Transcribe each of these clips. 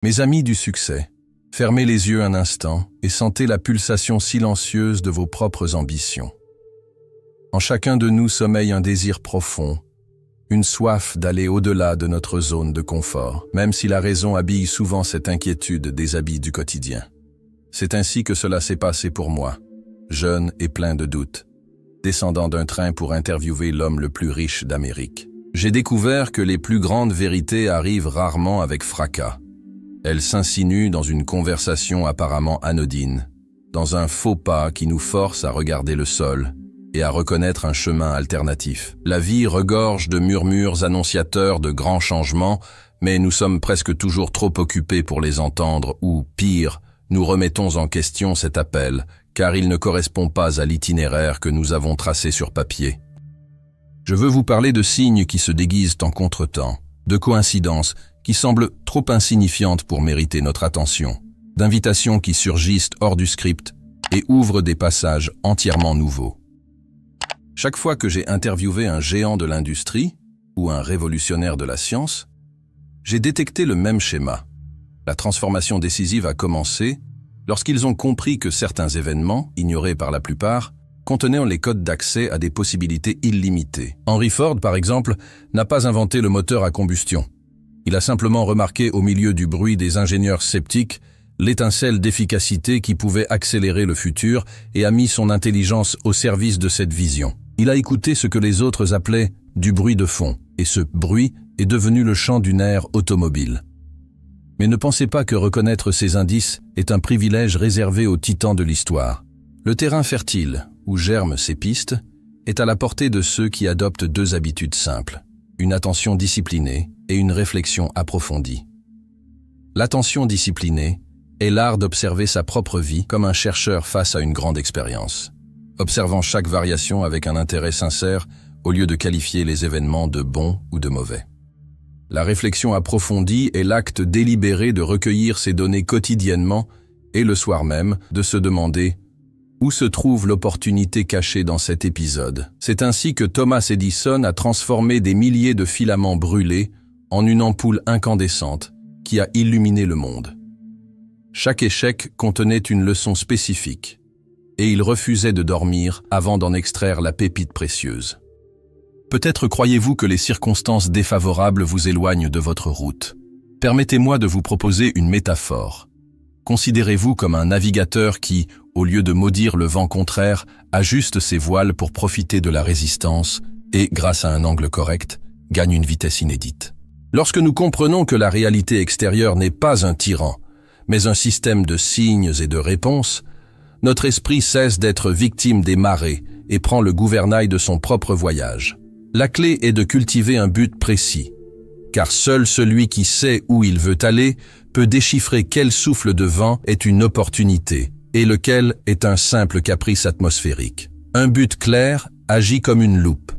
Mes amis du succès, fermez les yeux un instant et sentez la pulsation silencieuse de vos propres ambitions. En chacun de nous sommeille un désir profond, une soif d'aller au-delà de notre zone de confort, même si la raison habille souvent cette inquiétude des habits du quotidien. C'est ainsi que cela s'est passé pour moi, jeune et plein de doutes, descendant d'un train pour interviewer l'homme le plus riche d'Amérique. J'ai découvert que les plus grandes vérités arrivent rarement avec fracas. Elles s'insinuent dans une conversation apparemment anodine, dans un faux pas qui nous force à regarder le sol et à reconnaître un chemin alternatif. La vie regorge de murmures annonciateurs de grands changements, mais nous sommes presque toujours trop occupés pour les entendre ou, pire, nous remettons en question cet appel, car il ne correspond pas à l'itinéraire que nous avons tracé sur papier. Je veux vous parler de signes qui se déguisent en contretemps, de coïncidences qui semblent trop insignifiantes pour mériter notre attention, d'invitations qui surgissent hors du script et ouvrent des passages entièrement nouveaux. Chaque fois que j'ai interviewé un géant de l'industrie ou un révolutionnaire de la science, j'ai détecté le même schéma. La transformation décisive a commencé lorsqu'ils ont compris que certains événements, ignorés par la plupart, contenaient les codes d'accès à des possibilités illimitées. Henry Ford, par exemple, n'a pas inventé le moteur à combustion. Il a simplement remarqué au milieu du bruit des ingénieurs sceptiques l'étincelle d'efficacité qui pouvait accélérer le futur et a mis son intelligence au service de cette vision. Il a écouté ce que les autres appelaient du bruit de fond, et ce bruit est devenu le chant d'une ère automobile. Mais ne pensez pas que reconnaître ces indices est un privilège réservé aux titans de l'histoire. Le terrain fertile, où germent ces pistes, est à la portée de ceux qui adoptent deux habitudes simples, une attention disciplinée et une réflexion approfondie. L'attention disciplinée est l'art d'observer sa propre vie comme un chercheur face à une grande expérience, observant chaque variation avec un intérêt sincère au lieu de qualifier les événements de bons ou de mauvais. La réflexion approfondie est l'acte délibéré de recueillir ces données quotidiennement et le soir même de se demander où se trouve l'opportunité cachée dans cet épisode. C'est ainsi que Thomas Edison a transformé des milliers de filaments brûlés en une ampoule incandescente qui a illuminé le monde. Chaque échec contenait une leçon spécifique, et il refusait de dormir avant d'en extraire la pépite précieuse. Peut-être croyez-vous que les circonstances défavorables vous éloignent de votre route. Permettez-moi de vous proposer une métaphore. Considérez-vous comme un navigateur qui, au lieu de maudire le vent contraire, ajuste ses voiles pour profiter de la résistance et, grâce à un angle correct, gagne une vitesse inédite. Lorsque nous comprenons que la réalité extérieure n'est pas un tyran, mais un système de signes et de réponses, notre esprit cesse d'être victime des marées et prend le gouvernail de son propre voyage. La clé est de cultiver un but précis, car seul celui qui sait où il veut aller peut déchiffrer quel souffle de vent est une opportunité et lequel est un simple caprice atmosphérique. Un but clair agit comme une loupe,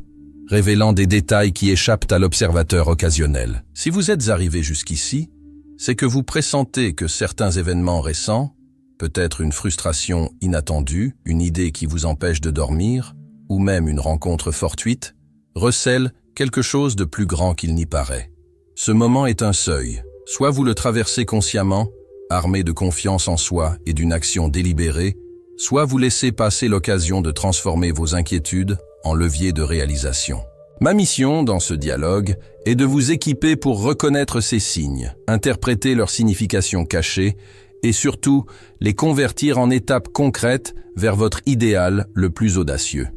révélant des détails qui échappent à l'observateur occasionnel. Si vous êtes arrivé jusqu'ici, c'est que vous pressentez que certains événements récents, peut-être une frustration inattendue, une idée qui vous empêche de dormir, ou même une rencontre fortuite, recèlent quelque chose de plus grand qu'il n'y paraît. Ce moment est un seuil. Soit vous le traversez consciemment, armé de confiance en soi et d'une action délibérée, soit vous laissez passer l'occasion de transformer vos inquiétudes en levier de réalisation. Ma mission dans ce dialogue est de vous équiper pour reconnaître ces signes, interpréter leur signification cachée et surtout les convertir en étapes concrètes vers votre idéal le plus audacieux.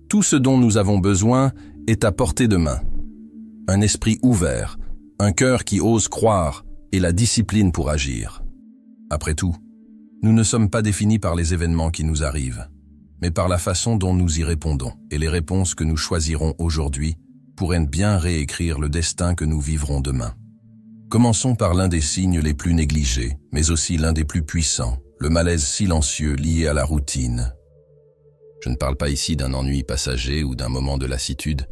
Tout ce dont nous avons besoin est à portée de main. Un esprit ouvert, un cœur qui ose croire et la discipline pour agir. Après tout, nous ne sommes pas définis par les événements qui nous arrivent, mais par la façon dont nous y répondons. Et les réponses que nous choisirons aujourd'hui pourraient bien réécrire le destin que nous vivrons demain. Commençons par l'un des signes les plus négligés, mais aussi l'un des plus puissants, le malaise silencieux lié à la routine. Je ne parle pas ici d'un ennui passager ou d'un moment de lassitude,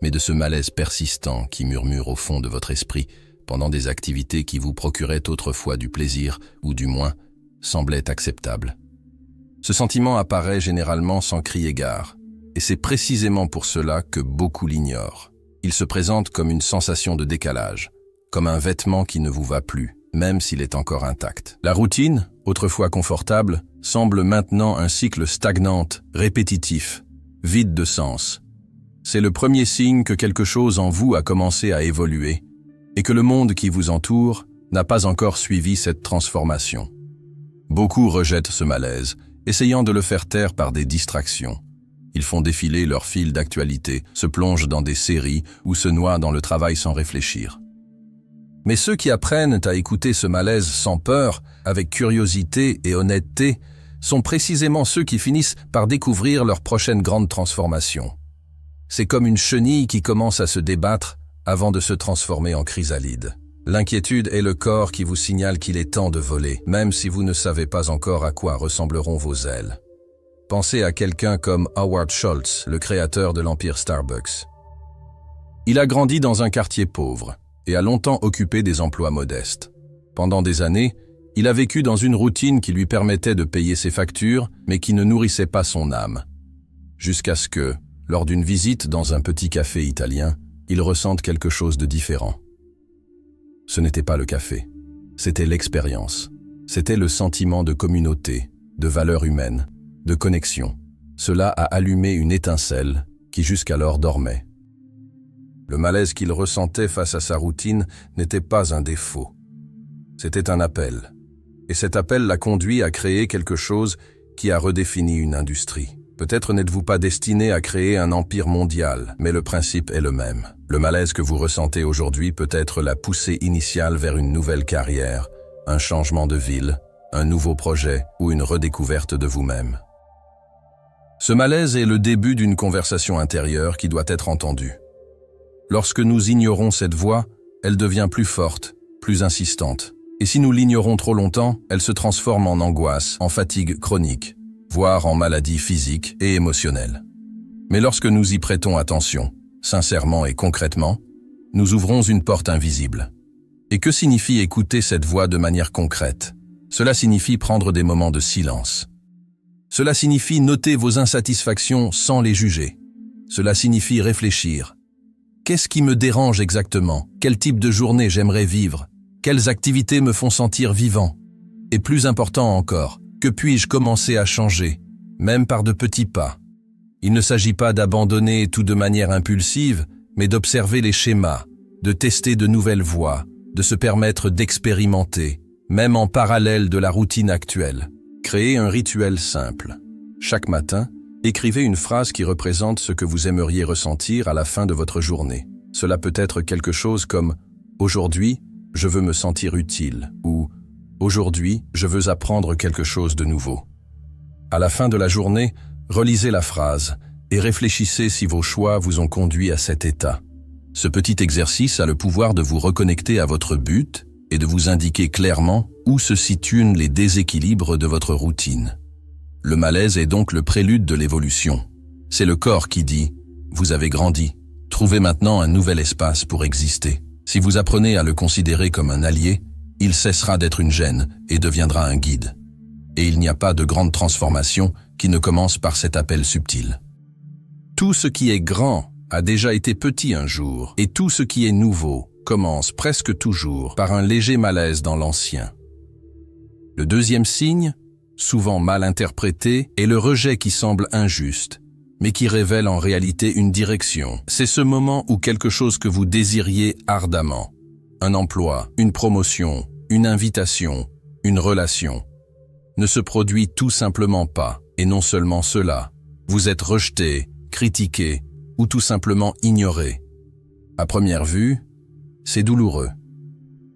mais de ce malaise persistant qui murmure au fond de votre esprit pendant des activités qui vous procuraient autrefois du plaisir ou du moins semblaient acceptables. Ce sentiment apparaît généralement sans crier gare, et c'est précisément pour cela que beaucoup l'ignorent. Il se présente comme une sensation de décalage, comme un vêtement qui ne vous va plus, même s'il est encore intact. La routine, autrefois confortable, semble maintenant un cycle stagnant, répétitif, vide de sens. C'est le premier signe que quelque chose en vous a commencé à évoluer et que le monde qui vous entoure n'a pas encore suivi cette transformation. Beaucoup rejettent ce malaise, essayant de le faire taire par des distractions. Ils font défiler leur fil d'actualité, se plongent dans des séries ou se noient dans le travail sans réfléchir. Mais ceux qui apprennent à écouter ce malaise sans peur, avec curiosité et honnêteté, sont précisément ceux qui finissent par découvrir leur prochaine grande transformation. C'est comme une chenille qui commence à se débattre avant de se transformer en chrysalide. L'inquiétude est le corps qui vous signale qu'il est temps de voler, même si vous ne savez pas encore à quoi ressembleront vos ailes. Pensez à quelqu'un comme Howard Schultz, le créateur de l'empire Starbucks. Il a grandi dans un quartier pauvre et a longtemps occupé des emplois modestes. Pendant des années, il a vécu dans une routine qui lui permettait de payer ses factures, mais qui ne nourrissait pas son âme. Jusqu'à ce que, lors d'une visite dans un petit café italien, il ressente quelque chose de différent. Ce n'était pas le café, c'était l'expérience. C'était le sentiment de communauté, de valeur humaine, de connexion. Cela a allumé une étincelle qui jusqu'alors dormait. Le malaise qu'il ressentait face à sa routine n'était pas un défaut. C'était un appel. Et cet appel l'a conduit à créer quelque chose qui a redéfini une industrie. Peut-être n'êtes-vous pas destiné à créer un empire mondial, mais le principe est le même. Le malaise que vous ressentez aujourd'hui peut être la poussée initiale vers une nouvelle carrière, un changement de ville, un nouveau projet ou une redécouverte de vous-même. Ce malaise est le début d'une conversation intérieure qui doit être entendue. Lorsque nous ignorons cette voix, elle devient plus forte, plus insistante. Et si nous l'ignorons trop longtemps, elle se transforme en angoisse, en fatigue chronique, voire en maladie physique et émotionnelle. Mais lorsque nous y prêtons attention, sincèrement et concrètement, nous ouvrons une porte invisible. Et que signifie écouter cette voix de manière concrète? Cela signifie prendre des moments de silence. Cela signifie noter vos insatisfactions sans les juger. Cela signifie réfléchir. Qu'est-ce qui me dérange exactement? Quel type de journée j'aimerais vivre? Quelles activités me font sentir vivant? Et plus important encore, que puis-je commencer à changer, même par de petits pas? Il ne s'agit pas d'abandonner tout de manière impulsive, mais d'observer les schémas, de tester de nouvelles voies, de se permettre d'expérimenter, même en parallèle de la routine actuelle. Créez un rituel simple. Chaque matin, écrivez une phrase qui représente ce que vous aimeriez ressentir à la fin de votre journée. Cela peut être quelque chose comme « Aujourd'hui, je veux me sentir utile » ou « Aujourd'hui, je veux apprendre quelque chose de nouveau ». À la fin de la journée, relisez la phrase et réfléchissez si vos choix vous ont conduit à cet état. Ce petit exercice a le pouvoir de vous reconnecter à votre but et de vous indiquer clairement où se situent les déséquilibres de votre routine. Le malaise est donc le prélude de l'évolution. C'est le corps qui dit « Vous avez grandi, trouvez maintenant un nouvel espace pour exister ». Si vous apprenez à le considérer comme un allié, il cessera d'être une gêne et deviendra un guide. Et il n'y a pas de grande transformation qui ne commence par cet appel subtil. Tout ce qui est grand a déjà été petit un jour, et tout ce qui est nouveau commence presque toujours par un léger malaise dans l'ancien. Le deuxième signe, souvent mal interprété, est le rejet qui semble injuste, mais qui révèle en réalité une direction. C'est ce moment où quelque chose que vous désiriez ardemment, un emploi, une promotion, une invitation, une relation, ne se produit tout simplement pas, et non seulement cela, vous êtes rejeté, critiqué ou tout simplement ignoré. À première vue, c'est douloureux.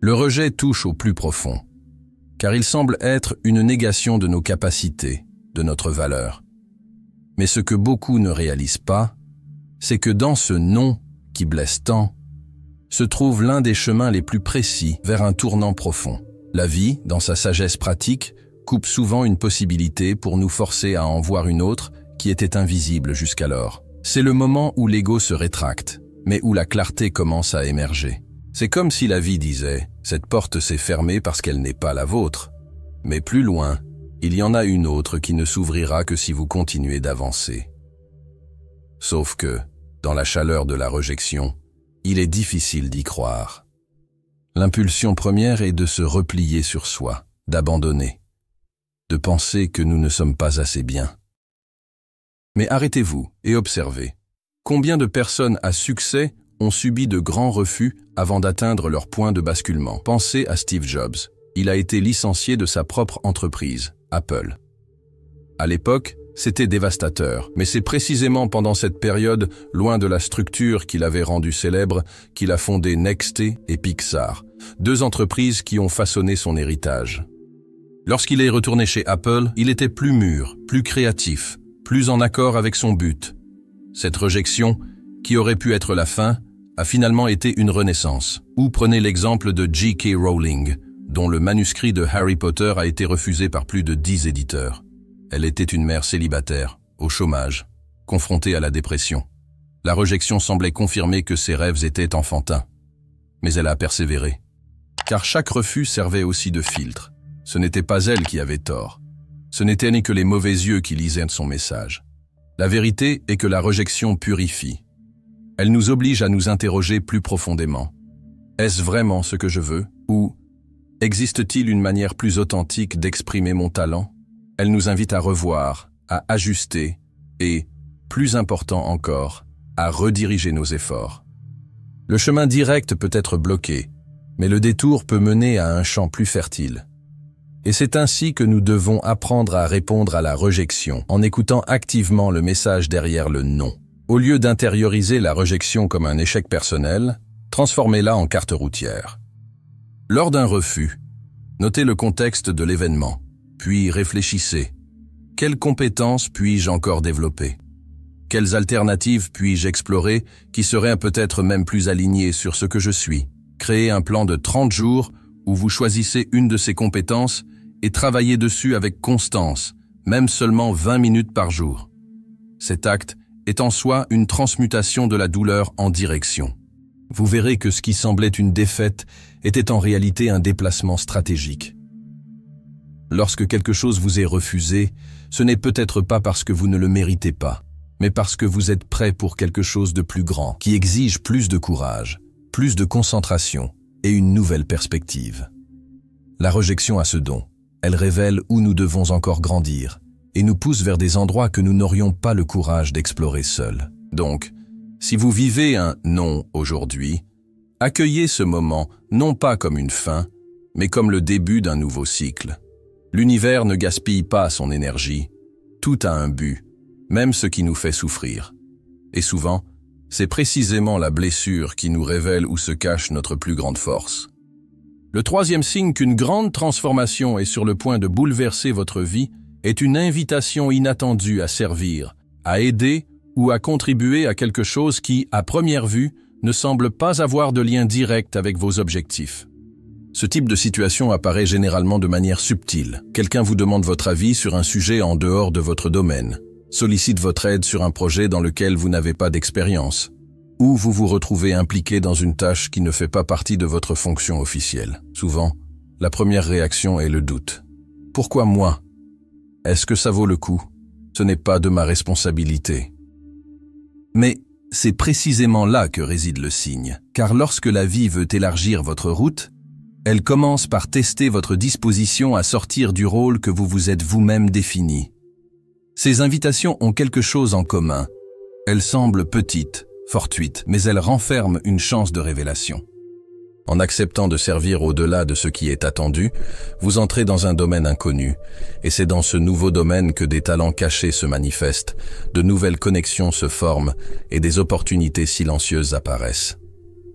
Le rejet touche au plus profond, car il semble être une négation de nos capacités, de notre valeur. Mais ce que beaucoup ne réalisent pas, c'est que dans ce non qui blesse tant, se trouve l'un des chemins les plus précis vers un tournant profond. La vie, dans sa sagesse pratique, coupe souvent une possibilité pour nous forcer à en voir une autre qui était invisible jusqu'alors. C'est le moment où l'ego se rétracte, mais où la clarté commence à émerger. C'est comme si la vie disait « Cette porte s'est fermée parce qu'elle n'est pas la vôtre ». Mais plus loin, il y en a une autre qui ne s'ouvrira que si vous continuez d'avancer. Sauf que, dans la chaleur de la rejection, il est difficile d'y croire. L'impulsion première est de se replier sur soi, d'abandonner, de penser que nous ne sommes pas assez bien. Mais arrêtez-vous et observez. Combien de personnes à succès ont subi de grands refus avant d'atteindre leur point de basculement? Pensez à Steve Jobs. Il a été licencié de sa propre entreprise, Apple. À l'époque, c'était dévastateur, mais c'est précisément pendant cette période, loin de la structure qu'il avait rendu célèbre, qu'il a fondé Nexté et Pixar, deux entreprises qui ont façonné son héritage. Lorsqu'il est retourné chez Apple, il était plus mûr, plus créatif, plus en accord avec son but. Cette rejection, qui aurait pu être la fin, a finalement été une renaissance. Ou prenez l'exemple de J.K. Rowling, dont le manuscrit de Harry Potter a été refusé par plus de 10 éditeurs. Elle était une mère célibataire, au chômage, confrontée à la dépression. La rejection semblait confirmer que ses rêves étaient enfantins. Mais elle a persévéré. Car chaque refus servait aussi de filtre. Ce n'était pas elle qui avait tort. Ce n'étaient ni que les mauvais yeux qui lisaient son message. La vérité est que la rejection purifie. Elle nous oblige à nous interroger plus profondément. Est-ce vraiment ce que je veux? Ou existe-t-il une manière plus authentique d'exprimer mon talent? Elle nous invite à revoir, à ajuster et, plus important encore, à rediriger nos efforts. Le chemin direct peut être bloqué, mais le détour peut mener à un champ plus fertile. Et c'est ainsi que nous devons apprendre à répondre à la rejection en écoutant activement le message derrière le non. Au lieu d'intérioriser la rejection comme un échec personnel, transformez-la en carte routière. Lors d'un refus, notez le contexte de l'événement. Puis réfléchissez. Quelles compétences puis-je encore développer? Quelles alternatives puis-je explorer qui seraient peut-être même plus alignées sur ce que je suis? Créez un plan de 30 jours où vous choisissez une de ces compétences et travaillez dessus avec constance, même seulement 20 minutes par jour. Cet acte est en soi une transmutation de la douleur en direction. Vous verrez que ce qui semblait une défaite était en réalité un déplacement stratégique. Lorsque quelque chose vous est refusé, ce n'est peut-être pas parce que vous ne le méritez pas, mais parce que vous êtes prêt pour quelque chose de plus grand, qui exige plus de courage, plus de concentration et une nouvelle perspective. La rejection a ce don. Elle révèle où nous devons encore grandir et nous pousse vers des endroits que nous n'aurions pas le courage d'explorer seuls. Donc, si vous vivez un non aujourd'hui, accueillez ce moment non pas comme une fin, mais comme le début d'un nouveau cycle. L'univers ne gaspille pas son énergie, tout a un but, même ce qui nous fait souffrir. Et souvent, c'est précisément la blessure qui nous révèle où se cache notre plus grande force. Le troisième signe qu'une grande transformation est sur le point de bouleverser votre vie est une invitation inattendue à servir, à aider ou à contribuer à quelque chose qui, à première vue, ne semble pas avoir de lien direct avec vos objectifs. Ce type de situation apparaît généralement de manière subtile. Quelqu'un vous demande votre avis sur un sujet en dehors de votre domaine, sollicite votre aide sur un projet dans lequel vous n'avez pas d'expérience, ou vous vous retrouvez impliqué dans une tâche qui ne fait pas partie de votre fonction officielle. Souvent, la première réaction est le doute. Pourquoi moi? Est-ce que ça vaut le coup? Ce n'est pas de ma responsabilité. Mais c'est précisément là que réside le signe, car lorsque la vie veut élargir votre route, elle commence par tester votre disposition à sortir du rôle que vous vous êtes vous-même défini. Ces invitations ont quelque chose en commun. Elles semblent petites, fortuites, mais elles renferment une chance de révélation. En acceptant de servir au-delà de ce qui est attendu, vous entrez dans un domaine inconnu, et c'est dans ce nouveau domaine que des talents cachés se manifestent, de nouvelles connexions se forment et des opportunités silencieuses apparaissent.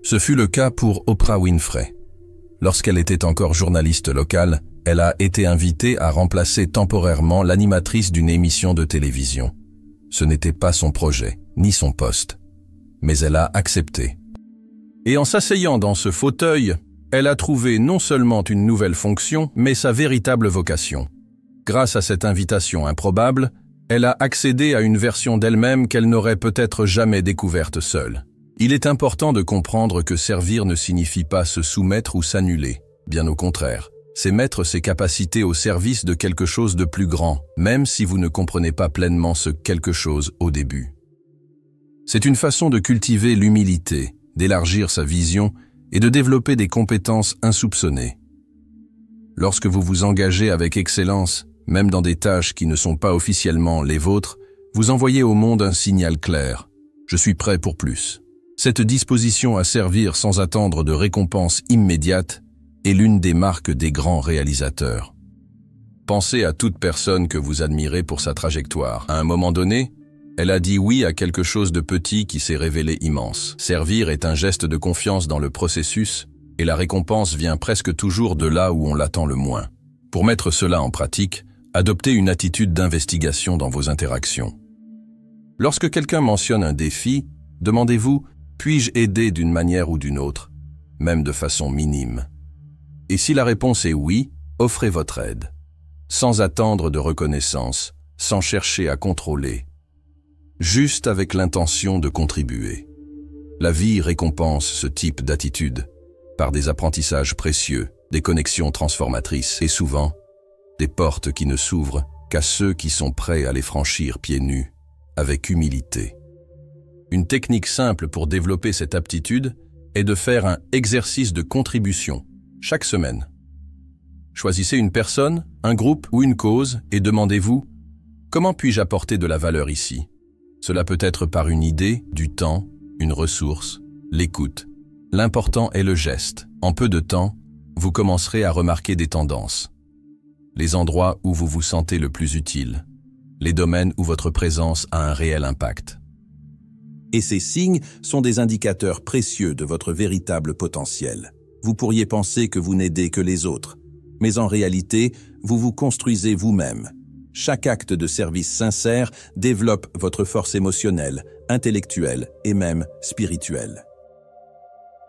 Ce fut le cas pour Oprah Winfrey. Lorsqu'elle était encore journaliste locale, elle a été invitée à remplacer temporairement l'animatrice d'une émission de télévision. Ce n'était pas son projet, ni son poste, mais elle a accepté. Et en s'asseyant dans ce fauteuil, elle a trouvé non seulement une nouvelle fonction, mais sa véritable vocation. Grâce à cette invitation improbable, elle a accédé à une version d'elle-même qu'elle n'aurait peut-être jamais découverte seule. Il est important de comprendre que servir ne signifie pas se soumettre ou s'annuler. Bien au contraire, c'est mettre ses capacités au service de quelque chose de plus grand, même si vous ne comprenez pas pleinement ce quelque chose au début. C'est une façon de cultiver l'humilité, d'élargir sa vision et de développer des compétences insoupçonnées. Lorsque vous vous engagez avec excellence, même dans des tâches qui ne sont pas officiellement les vôtres, vous envoyez au monde un signal clair. Je suis prêt pour plus. Cette disposition à servir sans attendre de récompense immédiate est l'une des marques des grands réalisateurs. Pensez à toute personne que vous admirez pour sa trajectoire. À un moment donné, elle a dit oui à quelque chose de petit qui s'est révélé immense. Servir est un geste de confiance dans le processus, et la récompense vient presque toujours de là où on l'attend le moins. Pour mettre cela en pratique, adoptez une attitude d'investigation dans vos interactions. Lorsque quelqu'un mentionne un défi, demandez-vous « puis-je aider d'une manière ou d'une autre ?» même de façon minime. Et si la réponse est oui, offrez votre aide. Sans attendre de reconnaissance, sans chercher à contrôler. Juste avec l'intention de contribuer. La vie récompense ce type d'attitude par des apprentissages précieux, des connexions transformatrices et souvent, des portes qui ne s'ouvrent qu'à ceux qui sont prêts à les franchir pieds nus, avec humilité. Une technique simple pour développer cette aptitude est de faire un exercice de contribution chaque semaine. Choisissez une personne, un groupe ou une cause et demandez-vous « Comment puis-je apporter de la valeur ici ?» Cela peut être par une idée, du temps, une ressource, l'écoute. L'important est le geste. En peu de temps, vous commencerez à remarquer des tendances. Les endroits où vous vous sentez le plus utile. Les domaines où votre présence a un réel impact. Et ces signes sont des indicateurs précieux de votre véritable potentiel. Vous pourriez penser que vous n'aidez que les autres, mais en réalité, vous vous construisez vous-même. Chaque acte de service sincère développe votre force émotionnelle, intellectuelle et même spirituelle.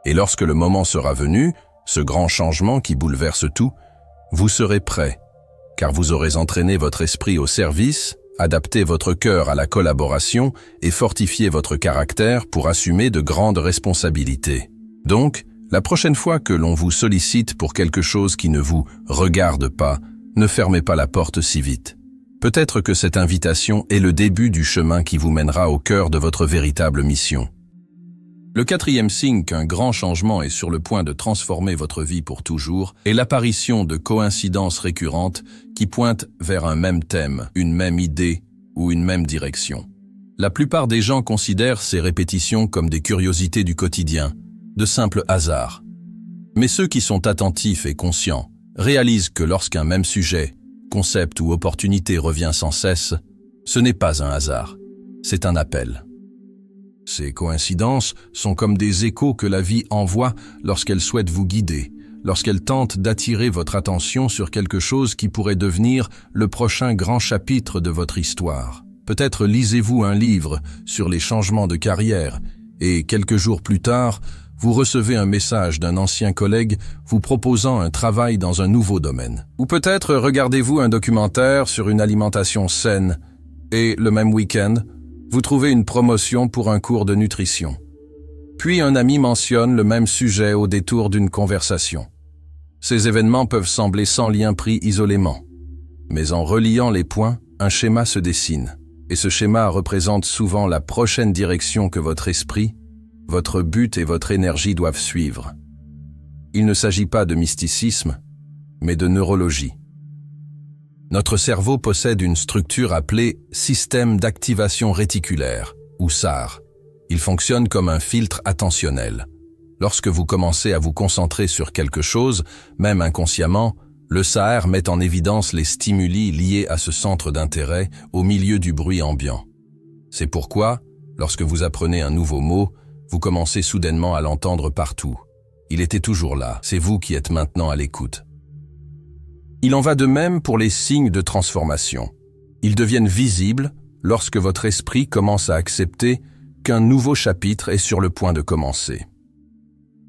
Et lorsque le moment sera venu, ce grand changement qui bouleverse tout, vous serez prêt, car vous aurez entraîné votre esprit au service, adapté votre cœur à la collaboration et fortifié votre caractère pour assumer de grandes responsabilités. Donc, la prochaine fois que l'on vous sollicite pour quelque chose qui ne vous regarde pas, ne fermez pas la porte si vite. Peut-être que cette invitation est le début du chemin qui vous mènera au cœur de votre véritable mission. Le quatrième signe qu'un grand changement est sur le point de transformer votre vie pour toujours est l'apparition de coïncidences récurrentes qui pointent vers un même thème, une même idée ou une même direction. La plupart des gens considèrent ces répétitions comme des curiosités du quotidien, de simples hasards. Mais ceux qui sont attentifs et conscients réalisent que lorsqu'un même sujet, concept ou opportunité revient sans cesse, ce n'est pas un hasard, c'est un appel. Ces coïncidences sont comme des échos que la vie envoie lorsqu'elle souhaite vous guider, lorsqu'elle tente d'attirer votre attention sur quelque chose qui pourrait devenir le prochain grand chapitre de votre histoire. Peut-être lisez-vous un livre sur les changements de carrière et quelques jours plus tard, vous recevez un message d'un ancien collègue vous proposant un travail dans un nouveau domaine. Ou peut-être regardez-vous un documentaire sur une alimentation saine et, le même week-end, vous trouvez une promotion pour un cours de nutrition. Puis un ami mentionne le même sujet au détour d'une conversation. Ces événements peuvent sembler sans lien pris isolément. Mais en reliant les points, un schéma se dessine. Et ce schéma représente souvent la prochaine direction que votre esprit, votre but et votre énergie doivent suivre. Il ne s'agit pas de mysticisme, mais de neurologie. Notre cerveau possède une structure appelée système d'activation réticulaire, ou SAR. Il fonctionne comme un filtre attentionnel. Lorsque vous commencez à vous concentrer sur quelque chose, même inconsciemment, le SAR met en évidence les stimuli liés à ce centre d'intérêt au milieu du bruit ambiant. C'est pourquoi, lorsque vous apprenez un nouveau mot, vous commencez soudainement à l'entendre partout. Il était toujours là, c'est vous qui êtes maintenant à l'écoute. Il en va de même pour les signes de transformation. Ils deviennent visibles lorsque votre esprit commence à accepter qu'un nouveau chapitre est sur le point de commencer.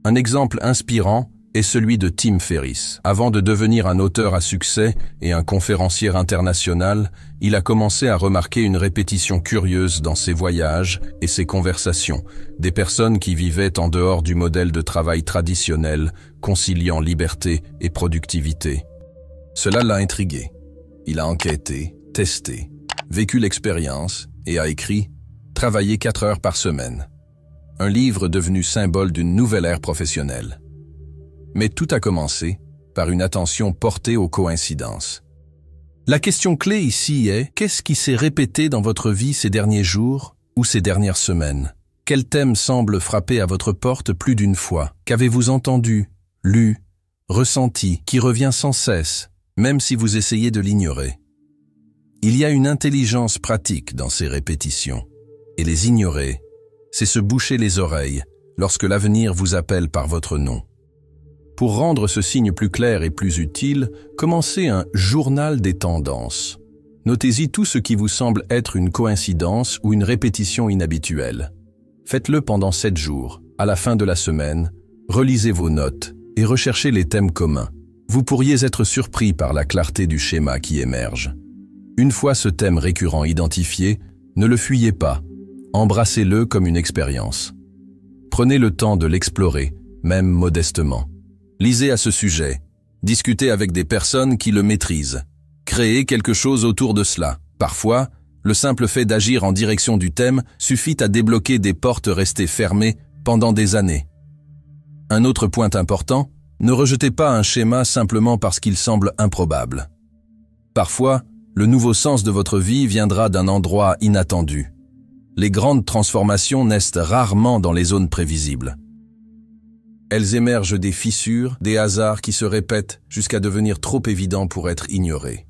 Un exemple inspirant est celui de Tim Ferriss. Avant de devenir un auteur à succès et un conférencier international, il a commencé à remarquer une répétition curieuse dans ses voyages et ses conversations, des personnes qui vivaient en dehors du modèle de travail traditionnel, conciliant liberté et productivité. Cela l'a intrigué. Il a enquêté, testé, vécu l'expérience et a écrit « Travailler 4 heures par semaine ». Un livre devenu symbole d'une nouvelle ère professionnelle. Mais tout a commencé par une attention portée aux coïncidences. La question clé ici est, qu'est-ce qui s'est répété dans votre vie ces derniers jours ou ces dernières semaines? Quel thème semble frapper à votre porte plus d'une fois? Qu'avez-vous entendu, lu, ressenti, qui revient sans cesse, même si vous essayez de l'ignorer? Il y a une intelligence pratique dans ces répétitions, et les ignorer, c'est se boucher les oreilles lorsque l'avenir vous appelle par votre nom. Pour rendre ce signe plus clair et plus utile, commencez un journal des tendances. Notez-y tout ce qui vous semble être une coïncidence ou une répétition inhabituelle. Faites-le pendant 7 jours. À la fin de la semaine, relisez vos notes et recherchez les thèmes communs. Vous pourriez être surpris par la clarté du schéma qui émerge. Une fois ce thème récurrent identifié, ne le fuyez pas. Embrassez-le comme une expérience. Prenez le temps de l'explorer, même modestement. Lisez à ce sujet, discutez avec des personnes qui le maîtrisent. Créez quelque chose autour de cela. Parfois, le simple fait d'agir en direction du thème suffit à débloquer des portes restées fermées pendant des années. Un autre point important, ne rejetez pas un schéma simplement parce qu'il semble improbable. Parfois, le nouveau sens de votre vie viendra d'un endroit inattendu. Les grandes transformations naissent rarement dans les zones prévisibles. Elles émergent des fissures, des hasards qui se répètent jusqu'à devenir trop évidents pour être ignorés.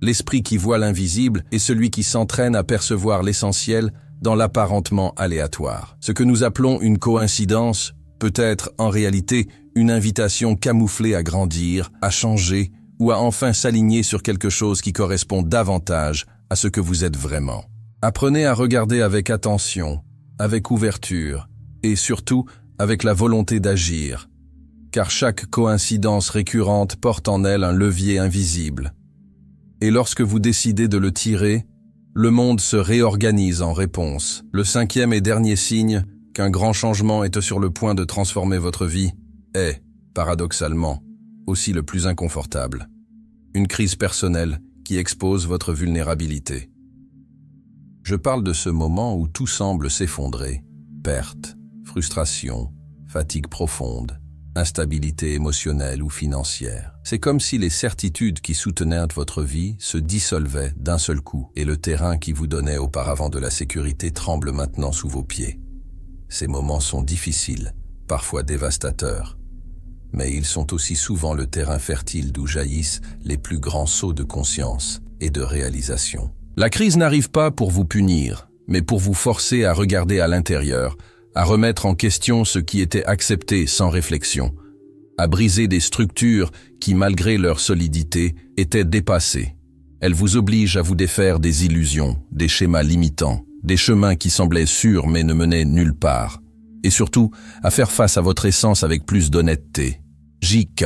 L'esprit qui voit l'invisible est celui qui s'entraîne à percevoir l'essentiel dans l'apparentement aléatoire. Ce que nous appelons une coïncidence peut être en réalité une invitation camouflée à grandir, à changer ou à enfin s'aligner sur quelque chose qui correspond davantage à ce que vous êtes vraiment. Apprenez à regarder avec attention, avec ouverture et surtout avec la volonté d'agir, car chaque coïncidence récurrente porte en elle un levier invisible. Et lorsque vous décidez de le tirer, le monde se réorganise en réponse. Le 5e et dernier signe qu'un grand changement est sur le point de transformer votre vie est, paradoxalement, aussi le plus inconfortable. Une crise personnelle qui expose votre vulnérabilité. Je parle de ce moment où tout semble s'effondrer. Perte, frustration, fatigue profonde, instabilité émotionnelle ou financière. C'est comme si les certitudes qui soutenaient votre vie se dissolvaient d'un seul coup et le terrain qui vous donnait auparavant de la sécurité tremble maintenant sous vos pieds. Ces moments sont difficiles, parfois dévastateurs, mais ils sont aussi souvent le terrain fertile d'où jaillissent les plus grands sauts de conscience et de réalisation. La crise n'arrive pas pour vous punir, mais pour vous forcer à regarder à l'intérieur, à remettre en question ce qui était accepté sans réflexion, à briser des structures qui, malgré leur solidité, étaient dépassées. Elle vous oblige à vous défaire des illusions, des schémas limitants, des chemins qui semblaient sûrs mais ne menaient nulle part, et surtout à faire face à votre essence avec plus d'honnêteté. J.K.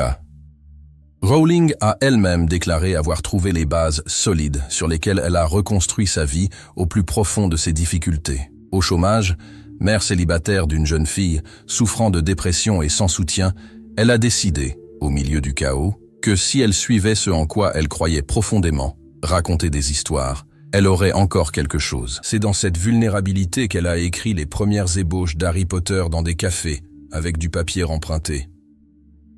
Rowling a elle-même déclaré avoir trouvé les bases solides sur lesquelles elle a reconstruit sa vie au plus profond de ses difficultés. Au chômage, mère célibataire d'une jeune fille, souffrant de dépression et sans soutien, elle a décidé, au milieu du chaos, que si elle suivait ce en quoi elle croyait profondément, raconter des histoires, elle aurait encore quelque chose. C'est dans cette vulnérabilité qu'elle a écrit les premières ébauches d'Harry Potter dans des cafés, avec du papier emprunté.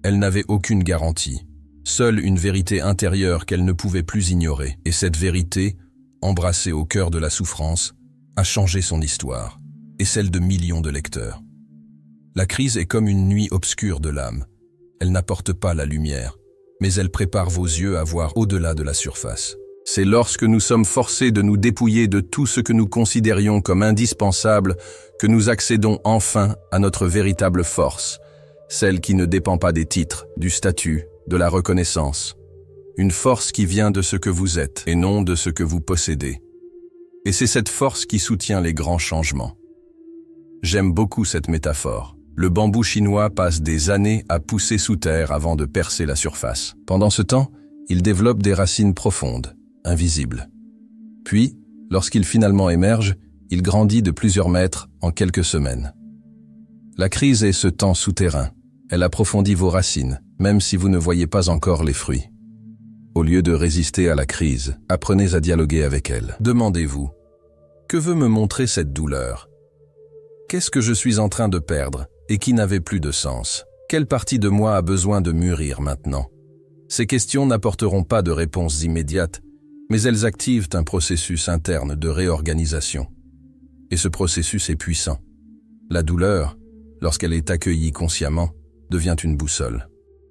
Elle n'avait aucune garantie, seule une vérité intérieure qu'elle ne pouvait plus ignorer. Et cette vérité, embrassée au cœur de la souffrance, a changé son histoire, et celle de millions de lecteurs. La crise est comme une nuit obscure de l'âme. Elle n'apporte pas la lumière, mais elle prépare vos yeux à voir au-delà de la surface. C'est lorsque nous sommes forcés de nous dépouiller de tout ce que nous considérions comme indispensable que nous accédons enfin à notre véritable force, celle qui ne dépend pas des titres, du statut, de la reconnaissance. Une force qui vient de ce que vous êtes et non de ce que vous possédez. Et c'est cette force qui soutient les grands changements. J'aime beaucoup cette métaphore. Le bambou chinois passe des années à pousser sous terre avant de percer la surface. Pendant ce temps, il développe des racines profondes, invisibles. Puis, lorsqu'il finalement émerge, il grandit de plusieurs mètres en quelques semaines. La crise est ce temps souterrain. Elle approfondit vos racines, même si vous ne voyez pas encore les fruits. Au lieu de résister à la crise, apprenez à dialoguer avec elle. Demandez-vous, que veut me montrer cette douleur ? Qu'est-ce que je suis en train de perdre et qui n'avait plus de sens ? Quelle partie de moi a besoin de mûrir maintenant? Ces questions n'apporteront pas de réponses immédiates, mais elles activent un processus interne de réorganisation. Et ce processus est puissant. La douleur, lorsqu'elle est accueillie consciemment, devient une boussole.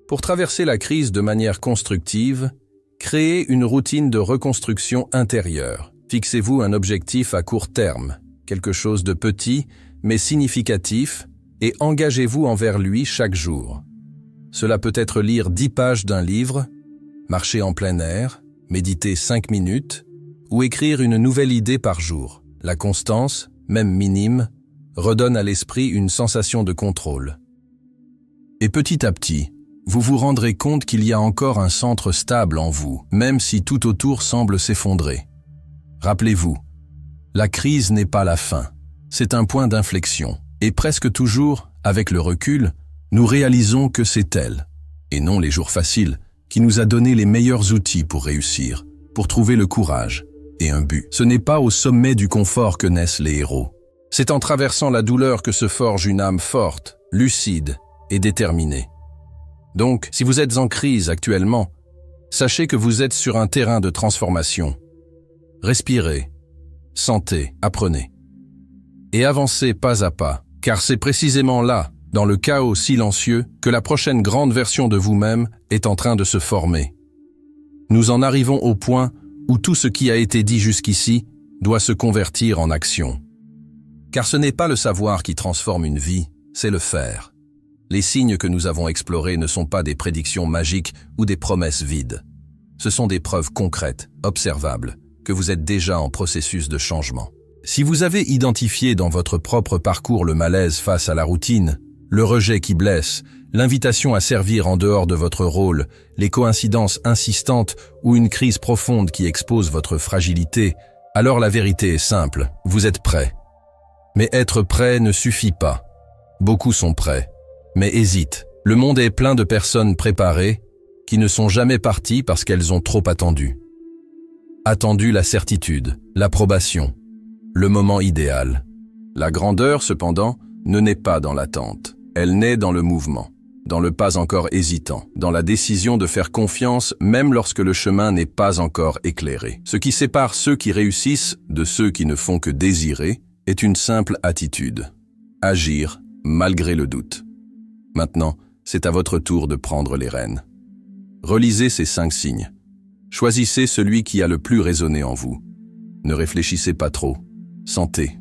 Pour traverser la crise de manière constructive, créez une routine de reconstruction intérieure. Fixez-vous un objectif à court terme, quelque chose de petit mais significatif, et engagez-vous envers lui chaque jour. Cela peut être lire 10 pages d'un livre, marcher en plein air, méditer 5 minutes, ou écrire une nouvelle idée par jour. La constance, même minime, redonne à l'esprit une sensation de contrôle. Et petit à petit, vous vous rendrez compte qu'il y a encore un centre stable en vous, même si tout autour semble s'effondrer. Rappelez-vous, la crise n'est pas la fin, c'est un point d'inflexion. Et presque toujours, avec le recul, nous réalisons que c'est elle, et non les jours faciles, qui nous a donné les meilleurs outils pour réussir, pour trouver le courage et un but. Ce n'est pas au sommet du confort que naissent les héros. C'est en traversant la douleur que se forge une âme forte, lucide et déterminée. Donc, si vous êtes en crise actuellement, sachez que vous êtes sur un terrain de transformation. Respirez, sentez, apprenez. Et avancez pas à pas, car c'est précisément là, dans le chaos silencieux, que la prochaine grande version de vous-même est en train de se former. Nous en arrivons au point où tout ce qui a été dit jusqu'ici doit se convertir en action. Car ce n'est pas le savoir qui transforme une vie, c'est le faire. Les signes que nous avons explorés ne sont pas des prédictions magiques ou des promesses vides. Ce sont des preuves concrètes, observables, que vous êtes déjà en processus de changement. Si vous avez identifié dans votre propre parcours le malaise face à la routine, le rejet qui blesse, l'invitation à servir en dehors de votre rôle, les coïncidences insistantes ou une crise profonde qui expose votre fragilité, alors la vérité est simple, vous êtes prêt. Mais être prêt ne suffit pas. Beaucoup sont prêts, mais hésitent. Le monde est plein de personnes préparées qui ne sont jamais parties parce qu'elles ont trop attendu. Attendu la certitude, l'approbation, le moment idéal. La grandeur, cependant, ne naît pas dans l'attente. Elle naît dans le mouvement, dans le pas encore hésitant, dans la décision de faire confiance même lorsque le chemin n'est pas encore éclairé. Ce qui sépare ceux qui réussissent de ceux qui ne font que désirer est une simple attitude. Agir malgré le doute. Maintenant, c'est à votre tour de prendre les rênes. Relisez ces 5 signes. Choisissez celui qui a le plus résonné en vous. Ne réfléchissez pas trop. Sentez.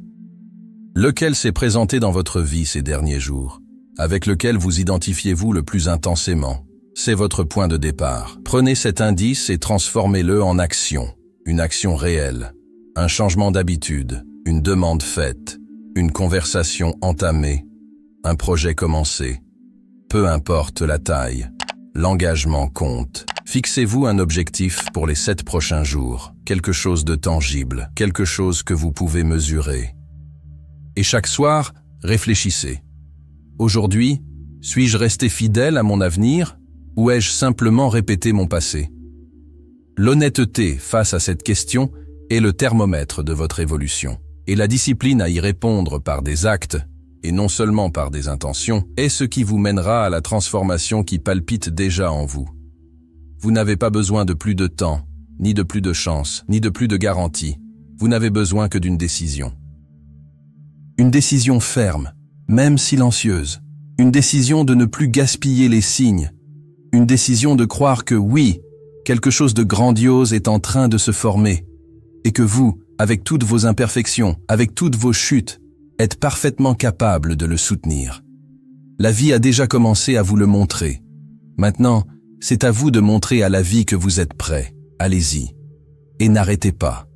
Lequel s'est présenté dans votre vie ces derniers jours? Avec lequel vous identifiez-vous le plus intensément? C'est votre point de départ. Prenez cet indice et transformez-le en action. Une action réelle. Un changement d'habitude. Une demande faite. Une conversation entamée. Un projet commencé. Peu importe la taille. L'engagement compte. Fixez-vous un objectif pour les 7 prochains jours. Quelque chose de tangible. Quelque chose que vous pouvez mesurer. Et chaque soir, réfléchissez. Aujourd'hui, suis-je resté fidèle à mon avenir ou ai-je simplement répété mon passé? L'honnêteté face à cette question est le thermomètre de votre évolution. Et la discipline à y répondre par des actes, et non seulement par des intentions, est ce qui vous mènera à la transformation qui palpite déjà en vous. Vous n'avez pas besoin de plus de temps, ni de plus de chance, ni de plus de garantie. Vous n'avez besoin que d'une décision. Une décision ferme, même silencieuse. Une décision de ne plus gaspiller les signes. Une décision de croire que oui, quelque chose de grandiose est en train de se former. Et que vous, avec toutes vos imperfections, avec toutes vos chutes, êtes parfaitement capable de le soutenir. La vie a déjà commencé à vous le montrer. Maintenant, c'est à vous de montrer à la vie que vous êtes prêt. Allez-y. Et n'arrêtez pas.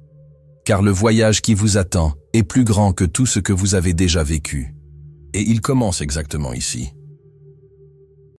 Car le voyage qui vous attend est plus grand que tout ce que vous avez déjà vécu. Et il commence exactement ici.